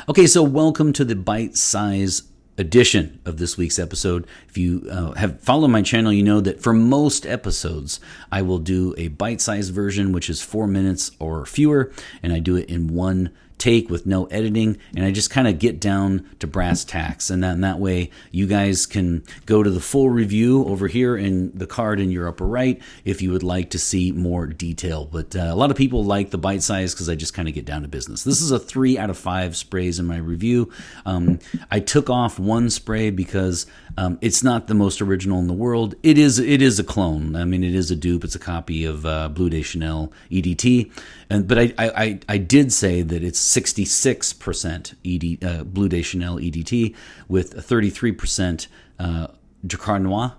Okay, so welcome to the bite-size edition of this week's episode. If you have followed my channel, you know that for most episodes, I will do a bite-sized version, which is 4 minutes or fewer, and I do it in one take with no editing, and I just kind of get down to brass tacks, and then that way you guys can go to the full review over here in the card in your upper right if you would like to see more detail. But a lot of people like the bite size because I just kind of get down to business. This is a 3 out of 5 sprays in my review. I took off one spray because it's not the most original in the world. It is a clone. I mean, it is a dupe. It's a copy of Bleu de Chanel EDT. But I did say that it's 66% Bleu de Chanel EDT with a 33% Drakkar Noir,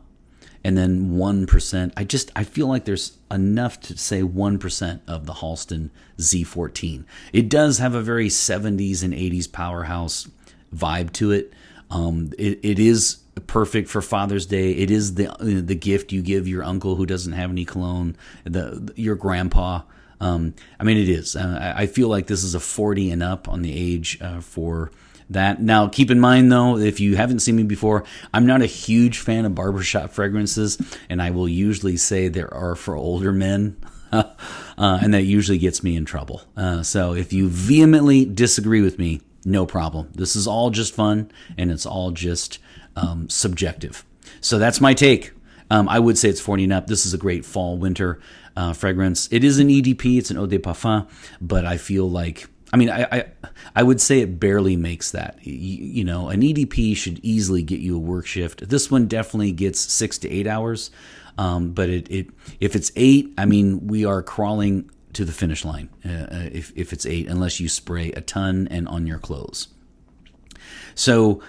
and then 1%. I feel like there's enough to say 1% of the Halston Z-14. It does have a very 70s and 80s powerhouse vibe to it. It is perfect for Father's Day. It is the gift you give your uncle who doesn't have any cologne, your grandpa. I mean, it is. I feel like this is a 40 and up on the age for that. Now, keep in mind, though, if you haven't seen me before, I'm not a huge fan of barbershop fragrances, and I will usually say there are for older men, and that usually gets me in trouble. So if you vehemently disagree with me, no problem. This is all just fun, and it's all just subjective. So that's my take. I would say it's 40 and up. This is a great fall, winter fragrance. It is an EDP. It's an Eau de Parfum, but I feel like, I would say it barely makes that. You know, an EDP should easily get you a work shift. This one definitely gets 6 to 8 hours, but if it's 8, I mean, we are crawling to the finish line if it's 8, unless you spray a ton and on your clothes. So,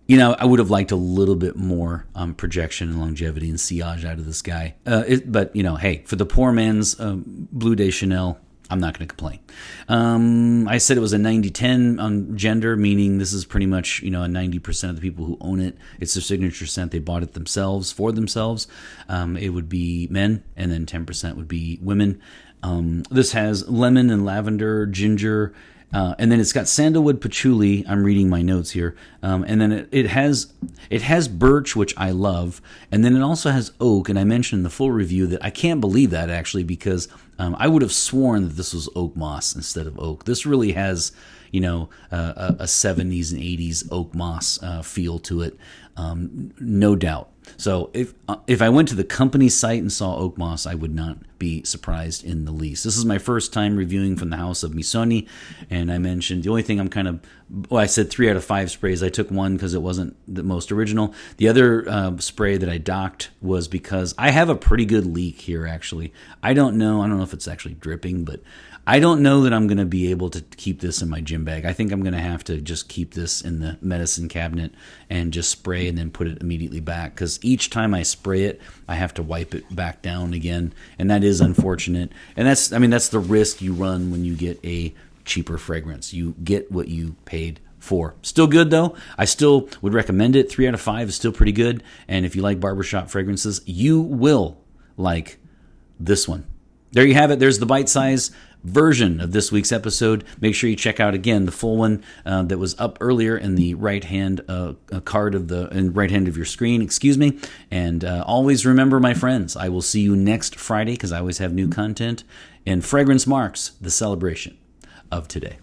you know, I would have liked a little bit more projection and longevity and sillage out of this guy. But, you know, hey, for the poor man's Bleu de Chanel, I'm not going to complain. I said it was a 90-10 on gender, meaning this is pretty much, you know, a 90% of the people who own it. It's their signature scent. They bought it themselves for themselves. It would be men, and then 10% would be women. This has lemon and lavender, ginger, and then it's got sandalwood patchouli. I'm reading my notes here. And then it has birch, which I love. And then it also has oak. And I mentioned in the full review that I can't believe that, actually, because I would have sworn that this was oak moss instead of oak. This really has, you know, a 70s and 80s oak moss feel to it, no doubt. So if I went to the company site and saw oak moss, I would not be surprised in the least. This is my first time reviewing from the house of Missoni, and I mentioned the only thing I said 3 out of 5 sprays. I took one because it wasn't the most original. The other spray that I docked was because I have a pretty good leak here, actually. I don't know if it's actually dripping, but I don't know that I'm going to be able to keep this in my gym bag. I think I'm going to have to just keep this in the medicine cabinet and just spray and then put it immediately back, because each time I spray it, I have to wipe it back down again, and that is unfortunate. And that's the risk you run when you get a cheaper fragrance. You get what you paid for. Still good, though. I still would recommend it. 3 out of 5 is still pretty good, and if you like barbershop fragrances, you will like this one. There you have it. There's the bite-size version of this week's episode. Make sure you check out again the full one that was up earlier in the right hand card of right hand of your screen. And always remember, my friends, I will see you next Friday because I always have new content. And fragrance marks the celebration of today.